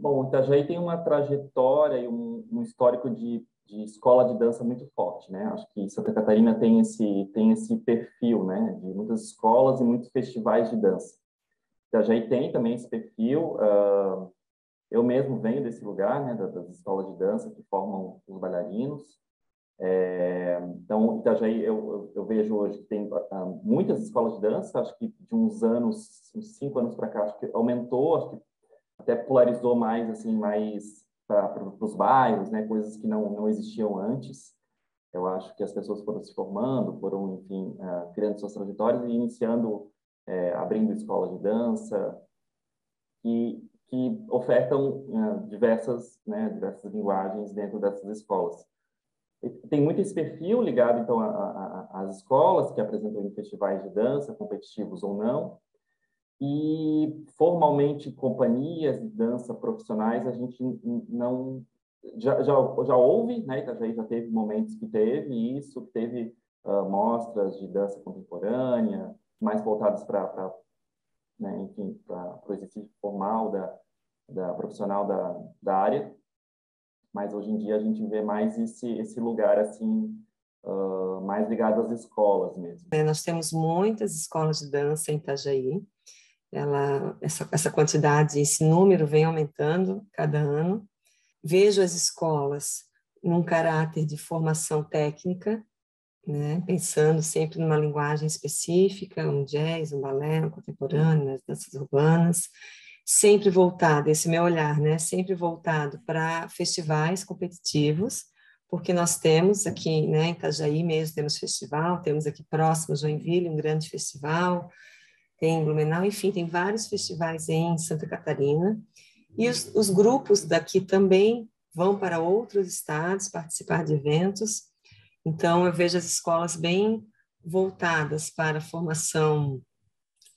Bom, Itajaí tem uma trajetória e um histórico de escola de dança muito forte, né? Acho que Santa Catarina tem esse perfil, né? De muitas escolas e muitos festivais de dança. Itajaí tem também esse perfil. Eu mesmo venho desse lugar, né? Das escolas de dança que formam os bailarinos. Então, Itajaí, eu vejo hoje que tem muitas escolas de dança. Acho que de uns 5 anos para cá, acho que aumentou, acho que até popularizou mais, assim, mais para os bairros, né? Coisas que não existiam antes. Eu acho que as pessoas foram se formando, foram, enfim, criando suas trajetórias e iniciando, abrindo escolas de dança que ofertam diversas linguagens dentro dessas escolas. Tem muito esse perfil ligado, então, às escolas que apresentam festivais de dança, competitivos ou não, e formalmente companhias de dança profissionais a gente não já houve, né? Itajaí já teve momentos que teve isso, teve mostras de dança contemporânea mais voltadas para, né, enfim, para o exercício formal da profissional da área, mas hoje em dia a gente vê mais esse lugar assim mais ligado às escolas mesmo. Nós temos muitas escolas de dança em Itajaí. Essa quantidade, esse número vem aumentando cada ano. Vejo as escolas num caráter de formação técnica, né, pensando sempre numa linguagem específica, um jazz, um balé, um contemporâneo, nas danças urbanas, sempre voltado, esse meu olhar, né, sempre voltado para festivais competitivos, porque nós temos aqui, né, em Itajaí mesmo temos festival, temos aqui próximo Joinville um grande festival, tem Blumenau, enfim, tem vários festivais em Santa Catarina, e os grupos daqui também vão para outros estados participar de eventos. Então, eu vejo as escolas bem voltadas para a formação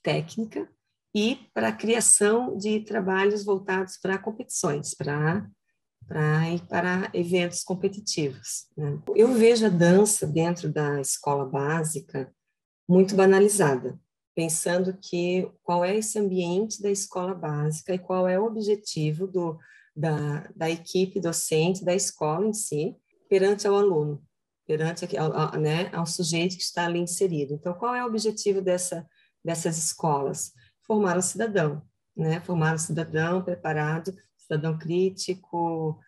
técnica e para a criação de trabalhos voltados para competições, para eventos competitivos, né? Eu vejo a dança dentro da escola básica muito banalizada, pensando que qual é esse ambiente da escola básica e qual é o objetivo da equipe docente, da escola em si, perante ao aluno, perante né, ao sujeito que está ali inserido. Então, qual é o objetivo dessas escolas? Formar um cidadão, né? Formar um cidadão preparado, cidadão crítico,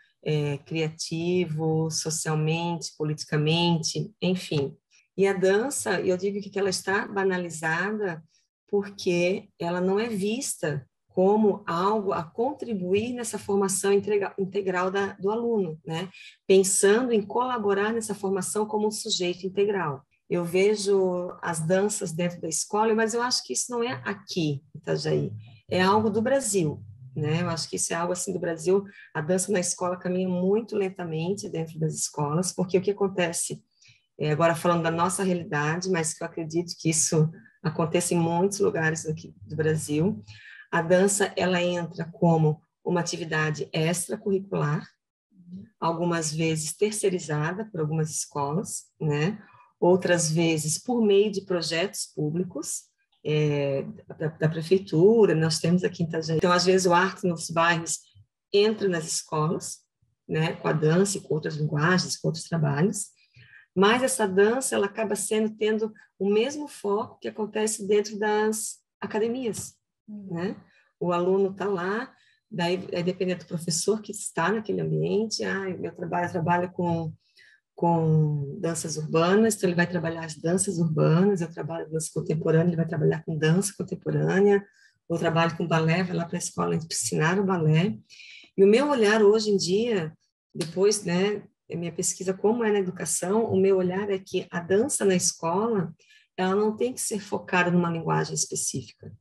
criativo, socialmente, politicamente, enfim. E a dança, eu digo que ela está banalizada porque ela não é vista como algo a contribuir nessa formação integral do aluno, né? Pensando em colaborar nessa formação como um sujeito integral. Eu vejo as danças dentro da escola, mas eu acho que isso não é aqui, em Itajaí, é algo do Brasil, né? Eu acho que isso é algo assim do Brasil. A dança na escola caminha muito lentamente dentro das escolas, porque o que acontece agora falando da nossa realidade, mas que eu acredito que isso acontece em muitos lugares aqui do Brasil, a dança ela entra como uma atividade extracurricular, algumas vezes terceirizada por algumas escolas, né? Outras vezes por meio de projetos públicos da prefeitura, nós temos aqui em Itajaí. Então, às vezes, o arte nos bairros entra nas escolas, né? Com a dança e com outras linguagens, com outros trabalhos, mas essa dança ela acaba tendo o mesmo foco que acontece dentro das academias, né? O aluno está lá, daí dependendo do professor que está naquele ambiente, eu trabalho com danças urbanas, então ele vai trabalhar as danças urbanas, eu trabalho dança contemporânea, ele vai trabalhar com dança contemporânea, eu trabalho com balé, vai lá para a escola ensinar o balé, e o meu olhar hoje em dia, depois, né, minha pesquisa como é na educação, o meu olhar é que a dança na escola, ela não tem que ser focada numa linguagem específica.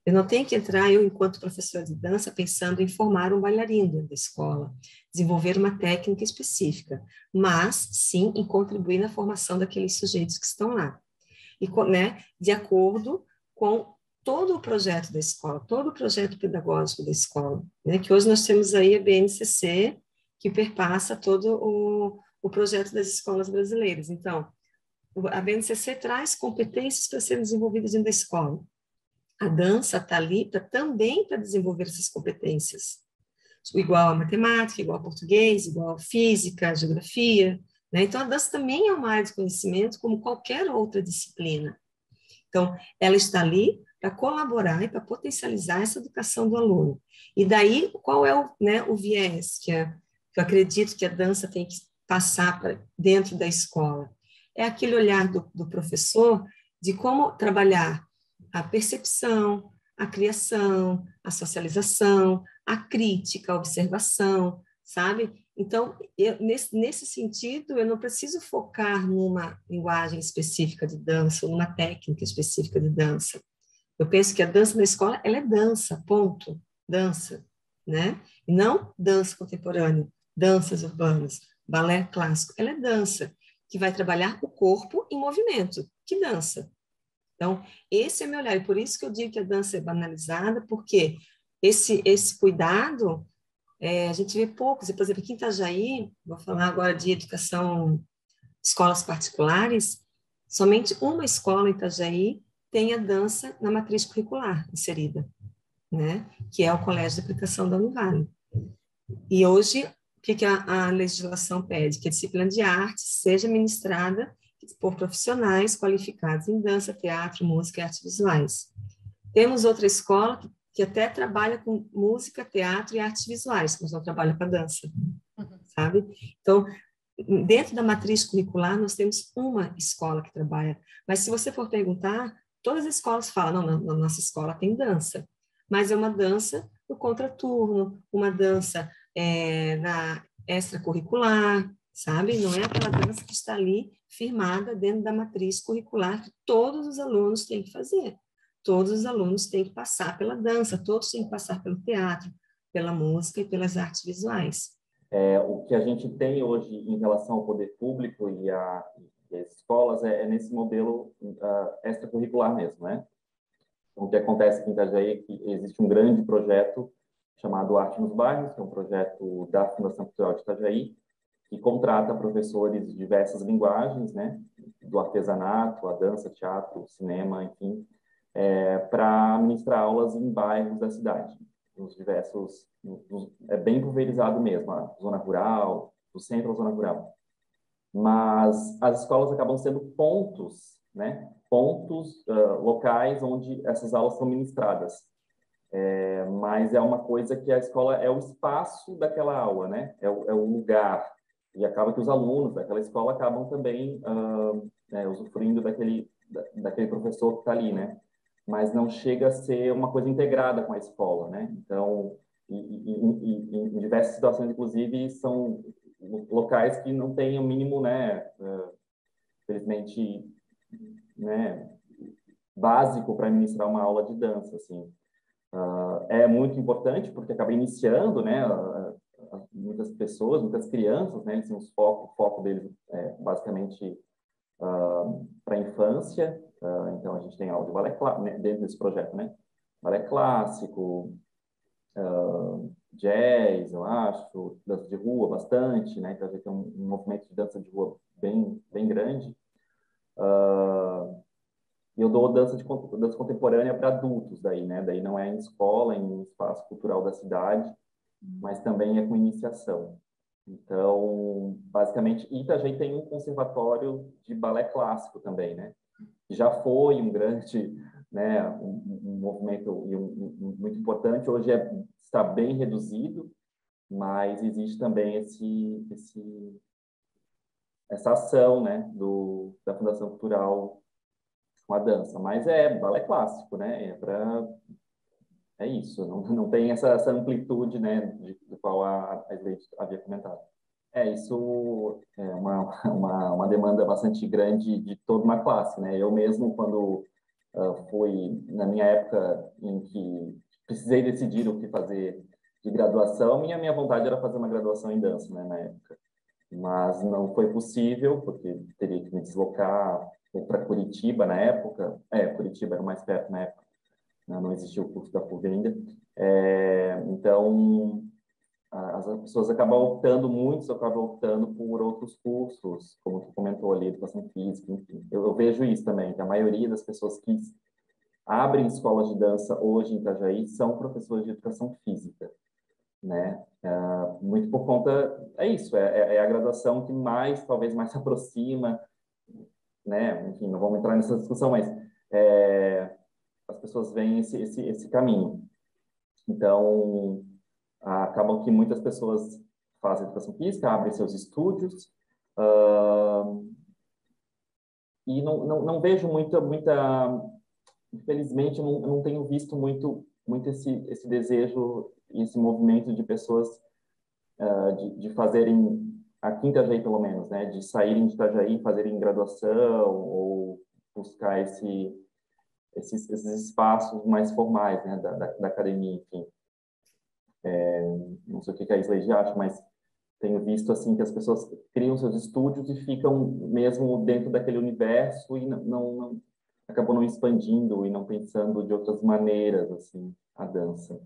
Eu não tenho que entrar, eu, enquanto professora de dança, pensando em formar um bailarino dentro da escola, desenvolver uma técnica específica, mas, sim, em contribuir na formação daqueles sujeitos que estão lá. E, né, de acordo com todo o projeto da escola, todo o projeto pedagógico da escola, né, que hoje nós temos aí a BNCC, que perpassa todo o projeto das escolas brasileiras. Então, a BNCC traz competências para serem desenvolvidas dentro da escola. A dança está ali também para desenvolver essas competências, igual a matemática, igual a português, igual a física, a geografia, né? Então, a dança também é uma área de conhecimento como qualquer outra disciplina. Então, ela está ali para colaborar e para potencializar essa educação do aluno. E daí, qual é o, né, o viés que eu acredito que a dança tem que passar para dentro da escola? É aquele olhar do professor de como trabalhar a percepção, a criação, a socialização, a crítica, a observação, sabe? Então, nesse sentido, eu não preciso focar numa linguagem específica de dança, ou numa técnica específica de dança. Eu penso que a dança na escola, ela é dança, ponto, dança, né? E não dança contemporânea, danças urbanas, balé clássico, ela é dança, que vai trabalhar o corpo em movimento, que dança. Então, esse é o meu olhar, e por isso que eu digo que a dança é banalizada, porque esse cuidado a gente vê poucos, e, por exemplo, aqui em Itajaí, vou falar agora de educação, escolas particulares, somente uma escola em Itajaí tem a dança na matriz curricular inserida, né? Que é o Colégio de Aplicação da Univale. E hoje, o que a legislação pede? Que a disciplina de arte seja ministrada por profissionais qualificados em dança, teatro, música e artes visuais. Temos outra escola que até trabalha com música, teatro e artes visuais, mas não trabalha com a dança, sabe? Então, dentro da matriz curricular, nós temos uma escola que trabalha, mas se você for perguntar, todas as escolas falam, não, na nossa escola tem dança, mas é uma dança no contraturno, uma dança na extracurricular, sabe? Não é aquela dança que está ali firmada dentro da matriz curricular que todos os alunos têm que fazer. Todos os alunos têm que passar pela dança, todos têm que passar pelo teatro, pela música e pelas artes visuais. O que a gente tem hoje em relação ao poder público e as escolas é nesse modelo extracurricular mesmo, né? Então, o que acontece aqui em Itajaí é que existe um grande projeto chamado Arte nos Bairros, que é um projeto da Fundação Cultural de Itajaí, que contrata professores de diversas linguagens, né? Do artesanato, a dança, teatro, cinema, enfim, para ministrar aulas em bairros da cidade, nos diversos, é bem pulverizado mesmo, a zona rural, do centro à zona rural. Mas as escolas acabam sendo pontos, né? Pontos locais onde essas aulas são ministradas. Mas é uma coisa que a escola é o espaço daquela aula, né? É o lugar. E acaba que os alunos daquela escola acabam também usufruindo daquele professor que está ali, né? Mas não chega a ser uma coisa integrada com a escola, né? Então, em diversas situações, inclusive, são locais que não têm o mínimo, né? Infelizmente, né? Básico para ministrar uma aula de dança, assim. É muito importante porque acaba iniciando, né? Muitas pessoas, muitas crianças, né? Assim, o foco deles é basicamente para a infância. Então, a gente tem aula de balé clássico, né, dentro desse projeto, né? Balé clássico, jazz, eu acho, dança de rua bastante, né? Então, a gente tem um movimento de dança de rua bem grande. E eu dou dança contemporânea para adultos daí, né? Daí não é em escola, é em espaço cultural da cidade, mas também é com iniciação. Então, basicamente, Itajaí tem um conservatório de balé clássico também, né? Já foi um grande, né, um movimento muito importante. Hoje está bem reduzido, mas existe também essa ação, né, da Fundação Cultural com a dança. Mas é balé clássico, né? É isso. Não tem essa amplitude, né, do qual a Slade havia comentado. Isso é uma demanda bastante grande de toda uma classe, né? Eu mesmo, quando fui, na minha época em que precisei decidir o que fazer de graduação, minha vontade era fazer uma graduação em dança, né, na época. Mas não foi possível, porque teria que me deslocar para Curitiba na época. Curitiba era mais perto na época, né? Não existia o curso da PUC ainda. Então, as pessoas muitos acabam optando por outros cursos, como tu comentou ali, educação física, enfim. Eu vejo isso também, que a maioria das pessoas que abrem escolas de dança hoje em Itajaí são professores de educação física. né? Muito por conta, é isso, é a graduação que talvez mais se aproxima, né? Enfim, não vamos entrar nessa discussão, mas as pessoas veem esse caminho. Então, acabam que muitas pessoas fazem educação física, abrem seus estúdios, e não vejo infelizmente, eu não tenho visto muito esse desejo e esse movimento de pessoas de fazerem, aqui em Itajaí pelo menos, né, de saírem de Itajaí, fazerem graduação ou buscar esses espaços mais formais, né, da academia, enfim. Não sei o que a Isley acha, mas tenho visto assim que as pessoas criam seus estúdios e ficam mesmo dentro daquele universo e acabam não expandindo e não pensando de outras maneiras assim a dança.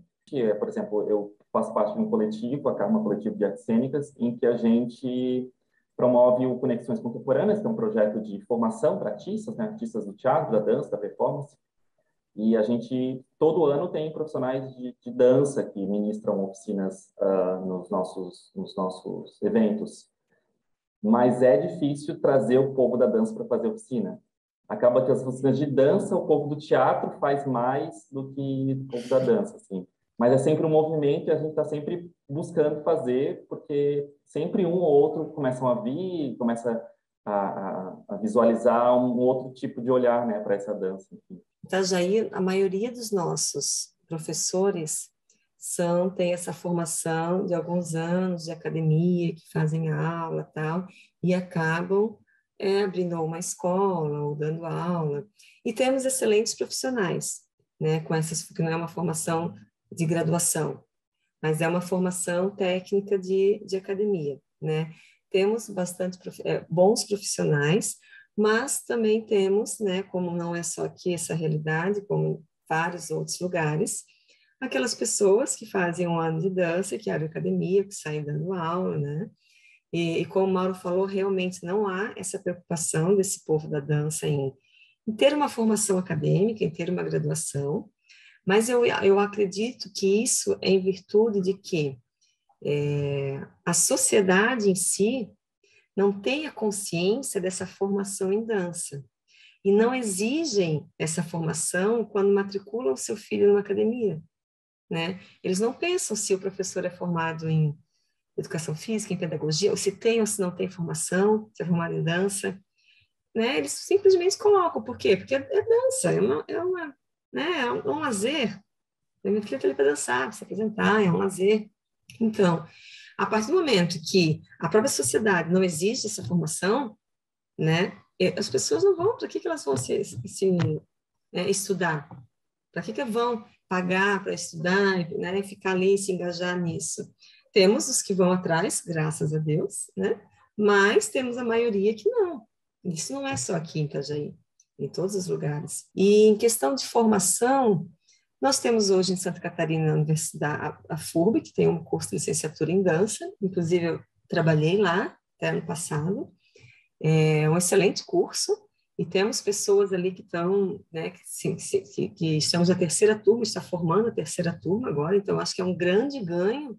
Por exemplo, eu faço parte de um coletivo, a Karma Coletivo de Artes Cênicas, em que a gente promove o Conexões Contemporâneas, que é um projeto de formação para artistas, né, artistas do teatro, da dança, da performance. E a gente, todo ano, tem profissionais de dança que ministram oficinas nos nossos eventos. Mas é difícil trazer o povo da dança para fazer oficina. Acaba que as oficinas de dança, o povo do teatro faz mais do que o povo da dança, assim. Mas é sempre um movimento e a gente está sempre buscando fazer, porque sempre um ou outro começam a vir, começa a visualizar um outro tipo de olhar, né, para essa dança. Enfim. Itajaí, a maioria dos nossos professores têm essa formação de alguns anos de academia, que fazem aula tal, e acabam abrindo uma escola ou dando aula. E temos excelentes profissionais, né, que não é uma formação de graduação, mas é uma formação técnica de academia, né? Temos bastante bons profissionais, mas também temos, né, como não é só aqui essa realidade, como em vários outros lugares, aquelas pessoas que fazem um ano de dança, que abrem academia, que saem dando aula, né? E como o Mauro falou, realmente não há essa preocupação desse povo da dança em ter uma formação acadêmica, em ter uma graduação, mas eu acredito que isso é em virtude de que a sociedade em si não tem a consciência dessa formação em dança e não exigem essa formação quando matriculam o seu filho numa academia, né? Eles não pensam se o professor é formado em educação física, em pedagogia, ou se tem ou se não tem formação, se é formado em dança, né? Eles simplesmente colocam. Por quê? Porque é dança, né? É um lazer. Minha filha está ali para dançar, para se apresentar, é um lazer. Então, a partir do momento que a própria sociedade não exige essa formação, né, as pessoas não vão, para que elas vão estudar? Para que vão pagar para estudar, né, ficar ali e se engajar nisso? Temos os que vão atrás, graças a Deus, né, mas temos a maioria que não. Isso não é só aqui em Itajaí, em todos os lugares. E em questão de formação, nós temos hoje em Santa Catarina a Universidade, a FURB, que tem um curso de licenciatura em dança, inclusive eu trabalhei lá até ano passado, é um excelente curso, e temos pessoas ali que estão, né, que estamos na terceira turma, está formando a terceira turma agora, então acho que é um grande ganho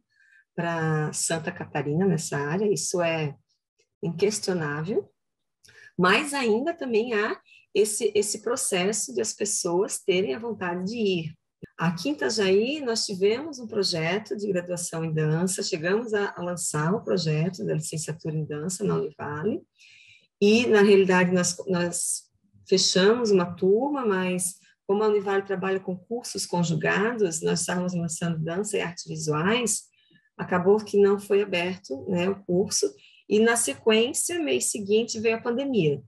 para Santa Catarina nessa área, isso é inquestionável, mas ainda também há esse processo de as pessoas terem a vontade de ir. Aqui em Itajaí, nós tivemos um projeto de graduação em dança, chegamos a lançar o projeto da licenciatura em dança na Univale, e, na realidade, nós fechamos uma turma, mas como a Univale trabalha com cursos conjugados, nós estávamos lançando dança e artes visuais, acabou que não foi aberto, né, o curso, e, na sequência, mês seguinte, veio a pandemia.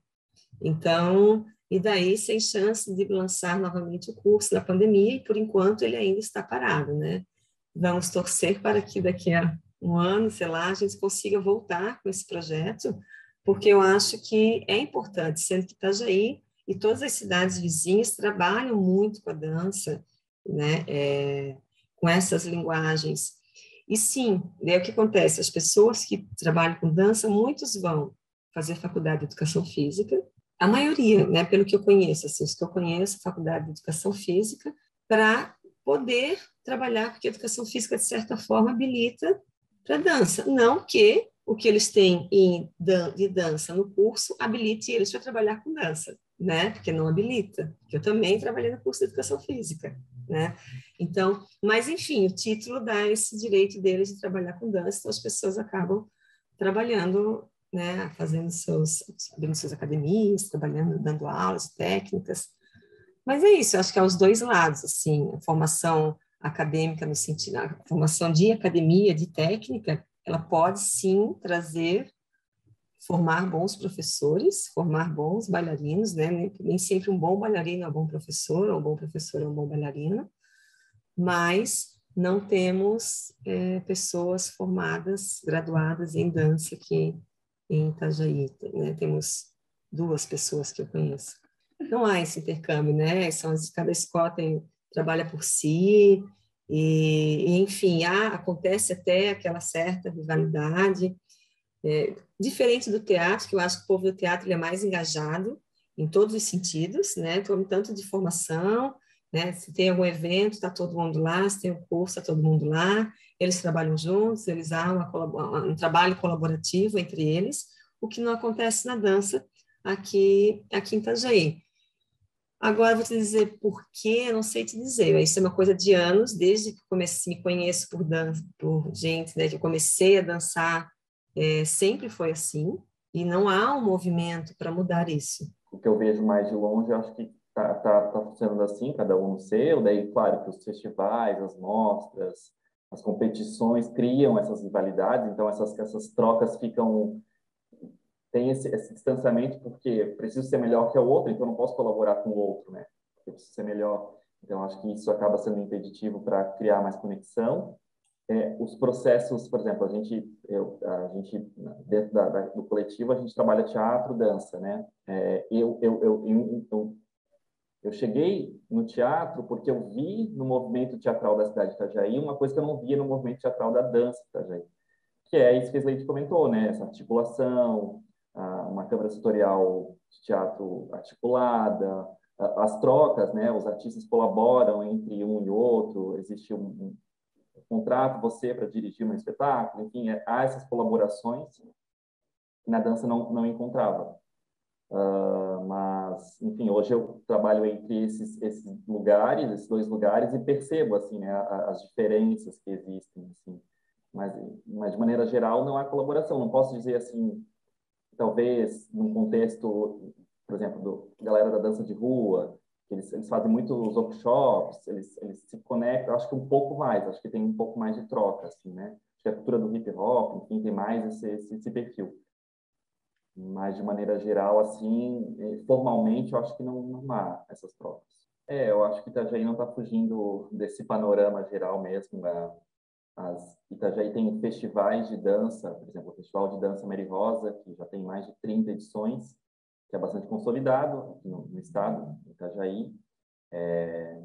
Então, e daí sem chance de lançar novamente o curso na pandemia, e por enquanto ele ainda está parado, né? Vamos torcer para que daqui a um ano, sei lá, a gente consiga voltar com esse projeto, porque eu acho que é importante, sendo que Itajaí e todas as cidades vizinhas trabalham muito com a dança, né? Com essas linguagens. E sim, é o que acontece, as pessoas que trabalham com dança, muitos vão fazer faculdade de educação física, a maioria, né, pelo que eu conheço, assim, os que eu conheço, faculdade de educação física, para poder trabalhar, porque a educação física, de certa forma, habilita para dança. Não que o que eles têm de dança no curso habilite eles para trabalhar com dança, né? Porque não habilita. Eu também trabalhei no curso de educação física, né? Então, mas enfim, o título dá esse direito deles de trabalhar com dança, então as pessoas acabam trabalhando, né? Abrindo suas academias, trabalhando, dando aulas, técnicas. Mas é isso, eu acho que é os dois lados, assim, a formação acadêmica no sentido, a formação de academia, de técnica, ela pode sim formar bons professores, formar bons bailarinos, né? Nem sempre um bom bailarino é um bom professor, ou um bom professor é um bom bailarino, mas não temos pessoas formadas, graduadas em dança aqui em Itajaí, né? Temos 2 pessoas que eu conheço. Não há esse intercâmbio, né? Cada escola trabalha por si, enfim, acontece até aquela certa rivalidade, diferente do teatro, que eu acho que o povo do teatro ele é mais engajado em todos os sentidos, né? Tanto de formação, né? Se tem algum evento, está todo mundo lá, se tem um curso, está todo mundo lá, eles trabalham juntos, eles há um trabalho colaborativo entre eles, o que não acontece na dança aqui em Itajaí. Agora, vou te dizer por quê, eu não sei te dizer. Isso é uma coisa de anos, desde que me conheço por dança, por gente, né, que eu comecei a dançar, sempre foi assim, e não há um movimento para mudar isso. O que eu vejo mais de longe, eu acho que tá funcionando assim, cada um no seu. Daí, claro, que os festivais, as mostras, as competições criam essas rivalidades, então essas trocas ficam tem esse distanciamento porque preciso ser melhor que o outro, então não posso colaborar com o outro, né? Eu preciso ser melhor. Então, acho que isso acaba sendo impeditivo para criar mais conexão. Os processos, por exemplo, a gente dentro do coletivo, a gente trabalha teatro, dança, né? Eu cheguei no teatro porque eu vi no movimento teatral da cidade de Itajaí uma coisa que eu não via no movimento teatral da dança de Itajaí, que é isso que a Leite comentou, né? Essa articulação, uma câmara setorial de teatro articulada, as trocas, né? Os artistas colaboram entre um e outro, existe um contrato você para dirigir um espetáculo, enfim, há essas colaborações que na dança não encontrava. Mas, enfim, hoje eu trabalho entre esses lugares, esses 2 lugares, e percebo, assim, né, as diferenças que existem, assim. Mas, de maneira geral, não há colaboração. Não posso dizer, assim, talvez, num contexto, por exemplo, galera da dança de rua, eles fazem muitos workshops, eles se conectam, acho que um pouco mais, acho que tem um pouco mais de troca, assim, né? Acho que a cultura do hip hop, enfim, tem mais esse perfil. Mas, de maneira geral, assim, formalmente, eu acho que não há essas trocas. Eu acho que Itajaí não está fugindo desse panorama geral mesmo. Itajaí tem festivais de dança, por exemplo, o Festival de Dança Mary Rosa, que já tem mais de 30 edições, que é bastante consolidado aqui no estado, em Itajaí.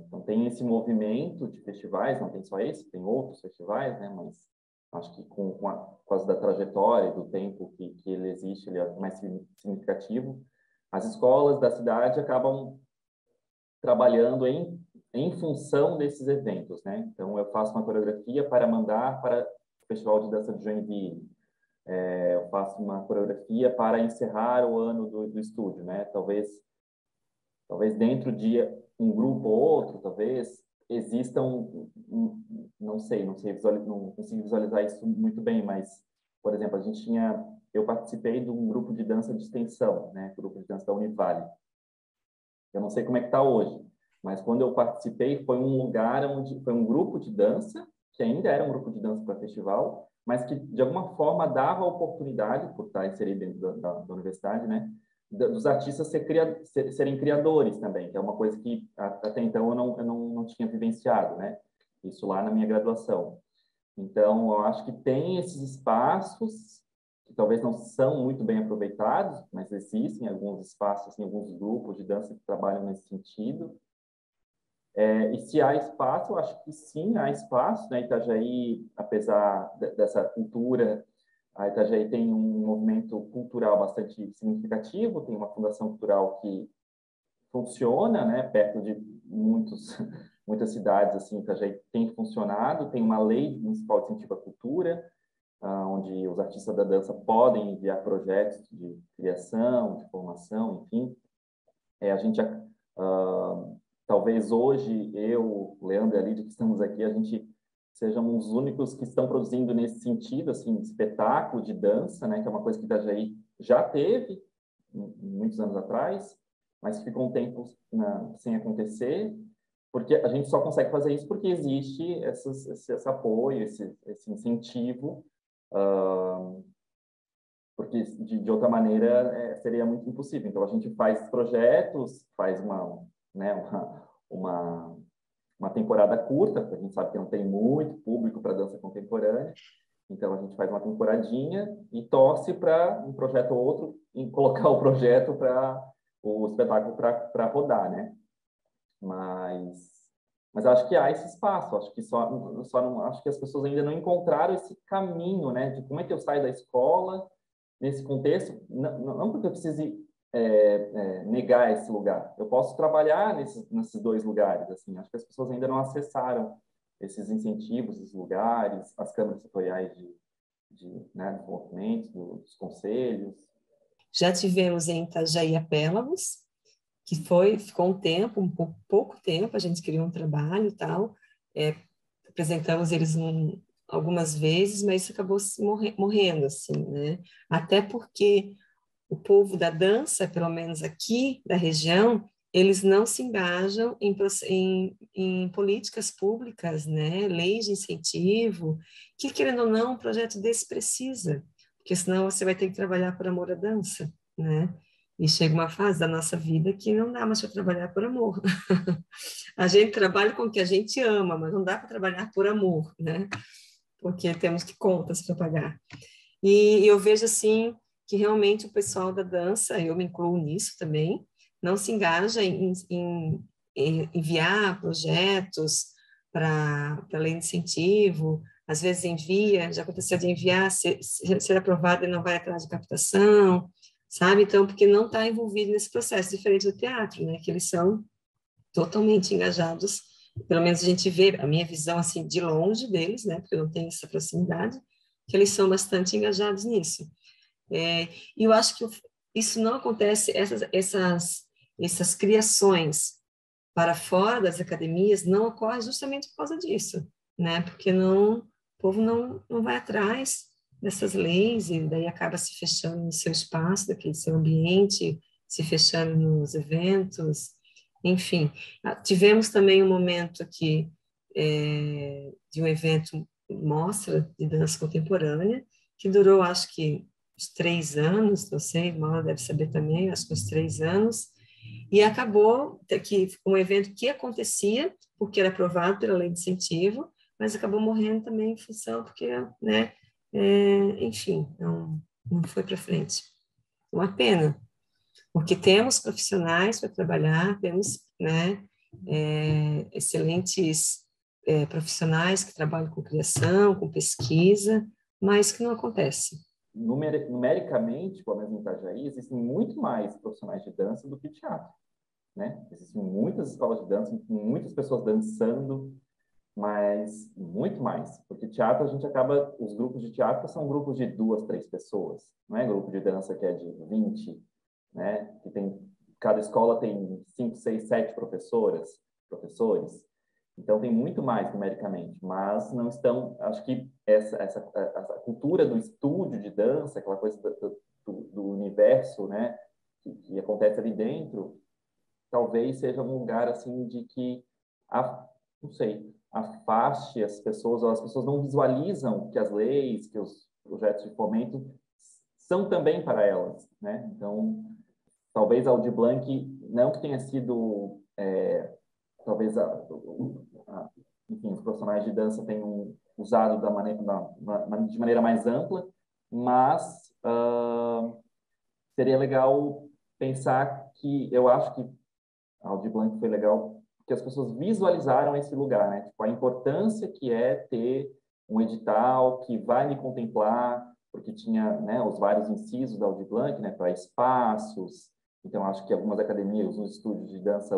Então, tem esse movimento de festivais, não tem só esse, tem outros festivais, né? Mas acho que por causa da trajetória, do tempo que ele existe, ele é mais significativo. As escolas da cidade acabam trabalhando em função desses eventos, né? Então, eu faço uma coreografia para mandar para o Festival de Dança de Joinville. Eu faço uma coreografia para encerrar o ano do estúdio, né? Talvez dentro de um grupo ou outro, talvez existam, não sei, não consigo visualizar isso muito bem, mas, por exemplo, eu participei de um grupo de dança de extensão, né? Grupo de dança da Univale. Eu não sei como é que está hoje, mas quando eu participei foi um lugar onde foi um grupo de dança, que ainda era um grupo de dança para festival, mas que de alguma forma dava oportunidade, por estar inserido dentro da universidade, né, dos artistas serem criadores também, que é uma coisa que até então eu não tinha vivenciado, né, isso lá na minha graduação. Então, eu acho que tem esses espaços que talvez não são muito bem aproveitados, mas existem alguns espaços, assim, alguns grupos de dança que trabalham nesse sentido. E se há espaço, eu acho que sim, há espaço, né? Itajaí, apesar dessa cultura, a Itajaí tem um movimento cultural bastante significativo, tem uma fundação cultural que funciona, né? Perto de muitos muitas cidades, assim, Itajaí tem funcionado, tem uma lei municipal de incentivo à cultura, onde os artistas da dança podem enviar projetos de criação, de formação, enfim. A gente, talvez hoje, eu, o Leandro e a Lídia, que estamos aqui, a gente sejamos os únicos que estão produzindo nesse sentido, assim, espetáculo de dança, né, que é uma coisa que Itajaí já teve, muitos anos atrás, mas que ficou um tempo sem acontecer, porque a gente só consegue fazer isso porque existe esse apoio, esse incentivo, porque de outra maneira seria muito impossível. Então a gente faz projetos, faz uma temporada curta, porque a gente sabe que não tem muito público para dança contemporânea, então a gente faz uma temporadinha e torce para um projeto ou outro e colocar o projeto o espetáculo para rodar, né? Mas acho que há esse espaço, acho que só não, acho que as pessoas ainda não encontraram esse caminho, né, de como é que eu saio da escola nesse contexto, não porque eu precise negar esse lugar, eu posso trabalhar nesses dois lugares, assim, acho que as pessoas ainda não acessaram esses incentivos, esses lugares, as câmaras setoriais né, dos movimentos, dos conselhos. Já tivemos em Itajaí Apélagos, que ficou um tempo, pouco tempo, a gente criou um trabalho e tal, apresentamos eles algumas vezes, mas isso acabou morrendo, assim, né? Até porque o povo da dança, pelo menos aqui da região, eles não se engajam em políticas públicas, né? Leis de incentivo, que, querendo ou não, um projeto desse precisa, porque senão você vai ter que trabalhar por amor à dança, né? E chega uma fase da nossa vida que não dá mais para trabalhar por amor. A gente trabalha com o que a gente ama, mas não dá para trabalhar por amor, né? Porque temos que contas para pagar. E eu vejo, assim, que realmente o pessoal da dança, eu me incluo nisso também, não se engaja em enviar projetos para lei de incentivo, às vezes envia, já aconteceu de enviar, ser aprovado e não vai atrás de captação, sabe? Então, porque não está envolvido nesse processo, diferente do teatro, né? Que eles são totalmente engajados, pelo menos a gente vê, a minha visão, assim, de longe deles, né? Porque eu não tenho essa proximidade, que eles são bastante engajados nisso. E eu acho que isso não acontece, essas criações para fora das academias não ocorrem justamente por causa disso, né? Porque o povo não vai atrás dessas leis e daí acaba se fechando no seu espaço, daquele seu ambiente, se fechando nos eventos, enfim. Tivemos também um momento aqui de um evento mostra de dança contemporânea, que durou, acho que, uns 3 anos, não sei, Maura deve saber também, acho que uns 3 anos, e acabou que um evento que acontecia, porque era aprovado pela lei de incentivo, mas acabou morrendo também em função, porque, né, enfim, não foi para frente. Uma pena, porque temos profissionais para trabalhar, temos, né, excelentes profissionais que trabalham com criação, com pesquisa, mas que não acontece. Numericamente, pelo menos em Itajaí, existem muito mais profissionais de dança do que teatro, né? Existem muitas escolas de dança, muitas pessoas dançando, mas muito mais, porque teatro a gente acaba, os grupos de teatro são grupos de 2, 3 pessoas, não é grupo de dança que é de 20, né? Que cada escola tem 5, 6, 7 professores, então tem muito mais numericamente, mas não estão, acho que essa cultura do estúdio de dança, aquela coisa do universo, né, que acontece ali dentro, talvez seja um lugar assim de que não sei, afaste as pessoas, ou as pessoas não visualizam que as leis, que os projetos de fomento são também para elas, né? Então, talvez a Aldir Blanc não que tenha sido talvez enfim, os profissionais de dança tenham usado de maneira mais ampla, mas seria legal pensar que eu acho que a Aldir Blanc foi legal porque as pessoas visualizaram esse lugar, né? Tipo, a importância que é ter um edital que vai me contemplar, porque tinha, né, os vários incisos da Aldir Blanc, né, para espaços, Então, acho que algumas academias, alguns estúdios de dança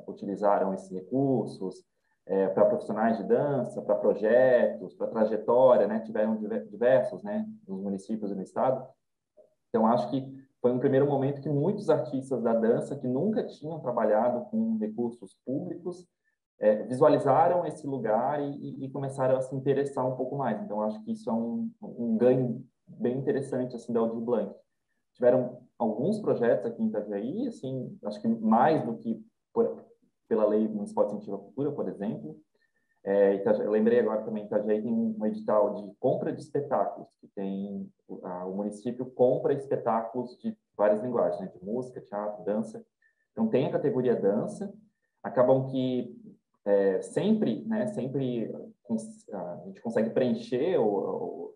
utilizaram esses recursos para profissionais de dança, para projetos, para trajetória, né? Tiveram diversos, né? Nos municípios e no estado. Então, acho que foi um primeiro momento que muitos artistas da dança que nunca tinham trabalhado com recursos públicos visualizaram esse lugar e começaram a se interessar um pouco mais. Então, acho que isso é um ganho bem interessante assim da Aldir Blanc. Tiveram alguns projetos aqui em Itajaí, assim, acho que mais do que pela Lei Municipal de Incentivo à Cultura, por exemplo. Eu lembrei agora também, Itajaí tem um edital de compra de espetáculos, que tem o município compra espetáculos de várias linguagens, né, de música, teatro, dança. Então, tem a categoria dança, acabam que sempre, né, sempre a gente consegue preencher o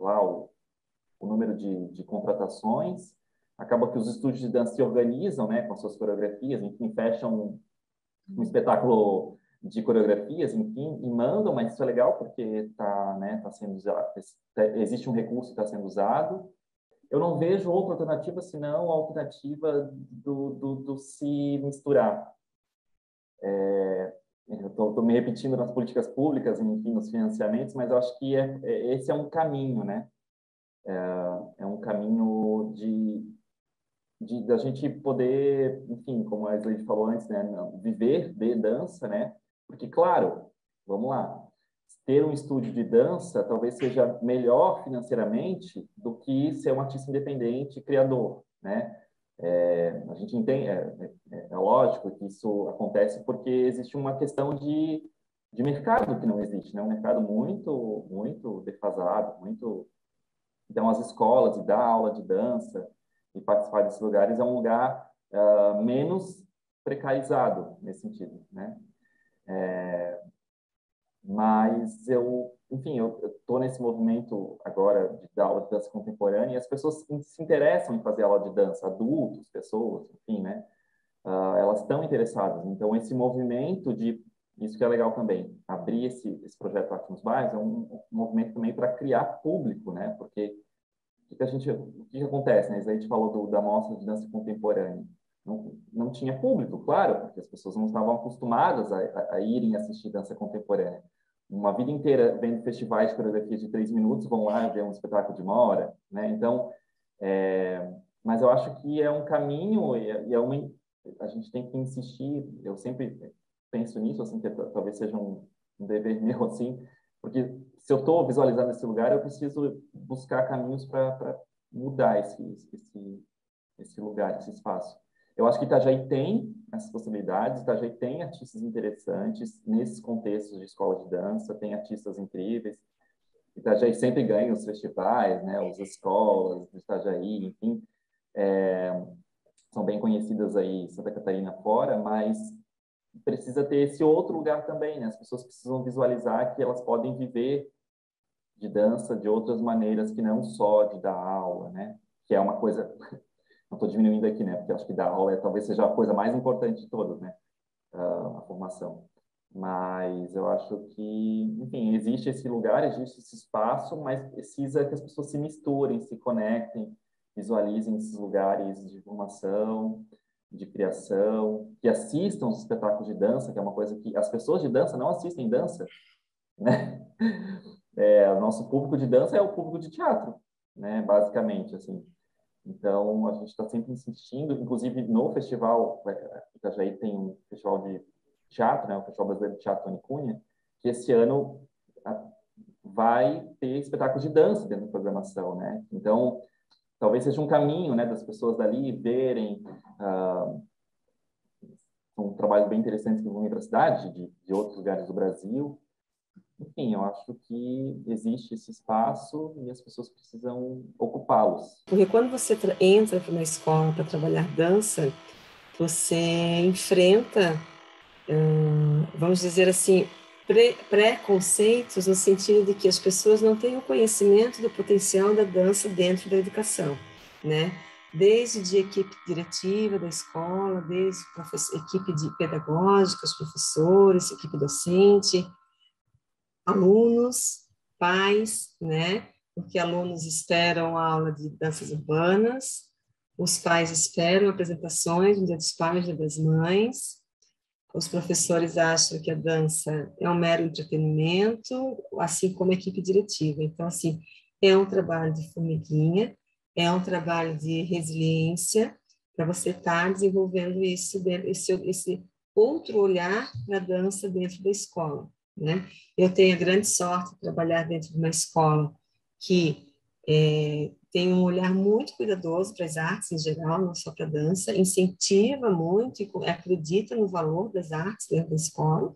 número de contratações, acaba que os estúdios de dança se organizam, né, com suas coreografias, enfim, fecham um espetáculo de coreografias, enfim, e mandam, mas isso é legal porque está, né, tá sendo usado, existe um recurso que está sendo usado. Eu não vejo outra alternativa senão a alternativa do se misturar. Eu estou me repetindo nas políticas públicas, enfim, nos financiamentos, mas eu acho que esse é um caminho, né? É um caminho da gente poder, enfim, como a Slade falou antes, né, viver de dança, né? Porque, claro, vamos lá, ter um estúdio de dança talvez seja melhor financeiramente do que ser um artista independente, criador, né? A gente entende, é lógico que isso acontece porque existe uma questão de mercado que não existe, né? Um mercado muito, muito defasado, muito... Então, as escolas e dar aula de dança e participar desses lugares é um lugar menos precarizado nesse sentido, né? Mas enfim, eu estou nesse movimento agora de dar aula de dança contemporânea e as pessoas se interessam em fazer aula de dança, adultos, pessoas, enfim, né? Elas estão interessadas. Então, esse movimento isso que é legal também, abrir esse projeto Arte nos Bairros é um movimento também para criar público, né? Porque o que acontece, né? A gente falou da mostra de dança contemporânea. Não tinha público, claro, porque as pessoas não estavam acostumadas a irem assistir dança contemporânea. Uma vida inteira vendo festivais de coreografia de 3 minutos, vão lá ver um espetáculo de 1 hora, né? Então, mas eu acho que é um caminho a gente tem que insistir. Eu sempre penso nisso, assim, que talvez seja um dever meu, assim, porque se eu estou visualizando esse lugar, eu preciso buscar caminhos para mudar esse lugar, esse espaço. Eu acho que Itajaí tem essas possibilidades, Itajaí tem artistas interessantes nesses contextos de escola de dança, tem artistas incríveis. Itajaí sempre ganha os festivais, né, as escolas de Itajaí, enfim, são bem conhecidas aí em Santa Catarina fora, mas precisa ter esse outro lugar também, né? As pessoas precisam visualizar que elas podem viver de dança de outras maneiras que não só de dar aula, né? Que é uma coisa, não estou diminuindo aqui, né? Porque acho que dar aula talvez seja a coisa mais importante de todas, né? A formação. Mas eu acho que, enfim, existe esse lugar, existe esse espaço, mas precisa que as pessoas se misturem, se conectem, visualizem esses lugares de formação, de criação, que assistam os espetáculos de dança, que é uma coisa que as pessoas de dança não assistem dança, né? O nosso público de dança é o público de teatro, né? Basicamente, assim. Então, a gente está sempre insistindo, inclusive no festival, Itajaí tem um festival de teatro, né? O Festival Brasileiro de Teatro Tony Cunha, que esse ano vai ter espetáculos de dança dentro da programação, né? Então, talvez seja um caminho, né, das pessoas dali verem um trabalho bem interessante que vão vir para a cidade, de outros lugares do Brasil. Enfim, eu acho que existe esse espaço e as pessoas precisam ocupá-los. Porque quando você entra na escola para trabalhar dança, você enfrenta, vamos dizer assim, preconceitos no sentido de que as pessoas não têm o conhecimento do potencial da dança dentro da educação, né? Desde a equipe diretiva da escola, desde a equipe pedagógica, os professores, equipe docente, alunos, pais, né? Porque alunos esperam a aula de danças urbanas, Os pais esperam apresentações no Dia dos Pais, Dia das Mães. Os professores acham que a dança é um mero entretenimento, assim como a equipe diretiva. Então, assim, é um trabalho de formiguinha, é um trabalho de resiliência, para você estar desenvolvendo isso, esse outro olhar para a dança dentro da escola, né? Eu tenho a grande sorte de trabalhar dentro de uma escola que tem um olhar muito cuidadoso para as artes em geral, não só para a dança, incentiva muito e acredita no valor das artes dentro da escola,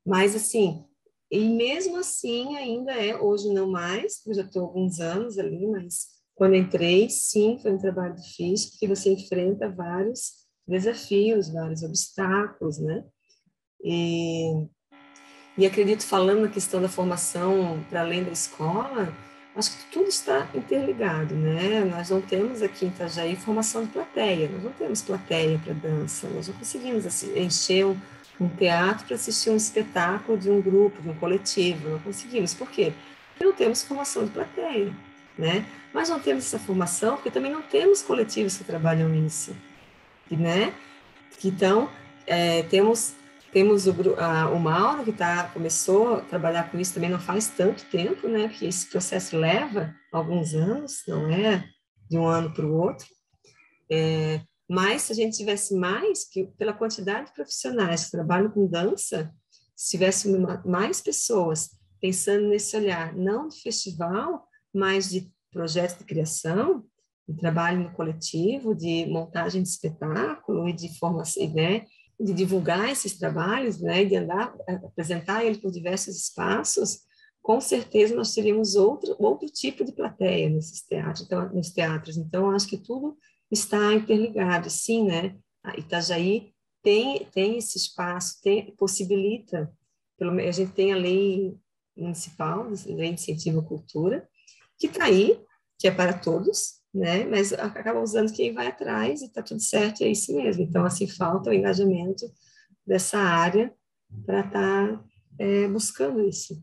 mas assim, e mesmo assim ainda hoje não mais, eu já estou há alguns anos ali, mas quando entrei, sim, foi um trabalho difícil, porque você enfrenta vários desafios, vários obstáculos, né? E acredito, falando na questão da formação para além da escola, acho que tudo está interligado, né? Nós não temos aqui em Itajaí formação de plateia, nós não temos plateia para dança, nós não conseguimos encher um teatro para assistir um espetáculo de um grupo, de um coletivo, não conseguimos. Por quê? Porque não temos formação de plateia, né? Mas não temos essa formação porque também não temos coletivos que trabalham isso, né? Então, temos o Mauro, que começou a trabalhar com isso também não faz tanto tempo, né? Porque esse processo leva alguns anos, não é de um ano para o outro. Mas se a gente tivesse mais, que pela quantidade de profissionais que trabalham com dança, se tivesse mais pessoas pensando nesse olhar, não de festival, mas de projeto de criação, de trabalho no coletivo, de montagem de espetáculo e de formação, né, de divulgar esses trabalhos, né, de apresentar ele por diversos espaços, com certeza nós teríamos outro tipo de plateia nesses teatros. Então, nos teatros. Então, acho que tudo está interligado, sim, né? A Itajaí tem esse espaço, possibilita, a gente tem a lei municipal, a lei de incentivo à cultura, que está aí, que é para todos, né? Mas acaba usando quem vai atrás e está tudo certo, é isso mesmo. Então, assim, falta o engajamento dessa área para estar buscando isso.